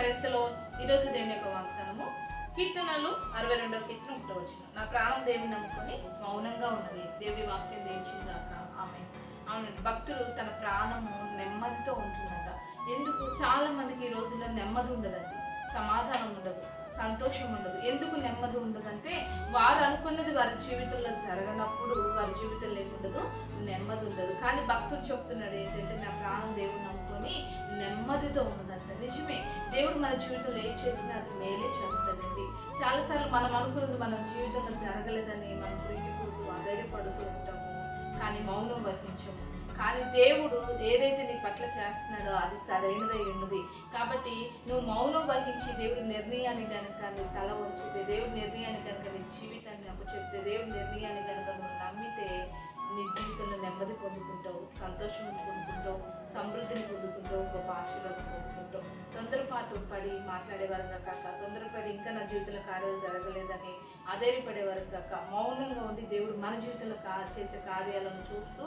పరిస్థితిలో ఈరోజు దేవుని యొక్క వాగ్దానము కీర్తనలు 62వ కీర్తన 1వ వచనం. నా ప్రాణం దేవుని నమ్ముకొని మౌనంగా ఉన్నది, దేవుడి వాక్యం దేయించిందాక ఆమె. అవునండి, భక్తుడు తన ప్రాణము నెమ్మదితో ఉంటుందట. ఎందుకు? చాలా మందికి ఈ రోజుల్లో నెమ్మది ఉండదండి, సమాధానం ఉండదు, సంతోషం ఉండదు. ఎందుకు నెమ్మది ఉండదంటే వారు అనుకున్నది వారి జీవితంలో జరగనప్పుడు వారి జీవితంలో ఏముండదు, నెమ్మది ఉండదు. కానీ భక్తుడు చెప్తున్నాడు ఏంటంటే నా ప్రాణం దేవుడు నమ్ముకొని నెమ్మదితో ఉన్నదంట. నిజమే, దేవుడు మన జీవితంలో ఏం చేసినా అది మేలే చేస్తాడండి. చాలాసార్లు మనం అనుకున్నది మన జీవితంలో జరగలేదని మనం కృంగిపోతూ అధైర్యపడుతూ ఉంటాము, కానీ మౌనం వహించము. కానీ దేవుడు ఏదైతే నీ పట్ల చేస్తున్నాడో అది సరైనదై ఉన్నది. కాబట్టి నువ్వు మౌనం వహించి దేవుడి నిర్ణయాన్ని కనుక నీ తల వంచితే, దేవుడి నిర్ణయాన్ని కనుక నీ జీవితాన్ని అప్పచెప్తే, దేవుడి నిర్ణయాన్ని కనుక నువ్వు నమ్మితే నీ జీవితంలో నెమ్మది పొందుకుంటావు, సంతోషం పొందుకుంటావు, సమృద్ధిని పొందుకుంటావు, గొప్ప ఆశీర్వాదం పొందుకుంటావు. తొందరపాటు పడి మాట్లాడేవారు కాక, తొందరపడి ఇంకా నా జీవితంలో కార్యాలు జరగలేదని అధైర్యపడేవారు కాక, మౌనంగా ఉండి దేవుడు మన జీవితంలో చేసే కార్యాలను చూస్తూ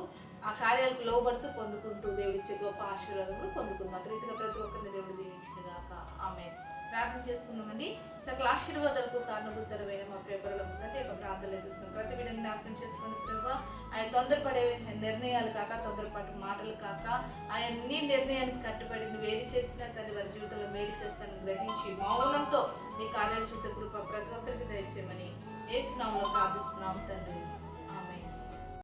ఆ కార్యాలకు లోబడుతూ పొందుకుంటూ దేవుడిచ్చే గొప్ప ఆశీర్వాదములు పొందుకుందాం. రీతిగా ప్రతి ఒక్కరిని దేవుడు దీవించుగాక. ఆమె ప్రార్థన చేసుకుందామండి. సకల ఆశీర్వాదాలకు కారణభూతరమైన మా ప్రేపరలో ఉందంటే ఒక ప్రార్థనలు ఎదుస్తున్నాం. ప్రతి విధంగా జ్ఞాపకం చేసుకుని ప్రభావ ఆయన తొందరపడే నిర్ణయాలు కాక, తొందరపాటు మాటలు కాక, ఆయన నీ నిర్ణయానికి కట్టుబడి నువ్వు ఏది చేసినా తల్లి వారి జీవితంలో మేలు చేస్తానని గ్రహించి మౌనంతో నీ కార్యాలు చూసే కృప ప్రతి ఒక్కరికి దయచేయమని యేసు నామములో ప్రార్థిస్తున్నాం తండ్రి.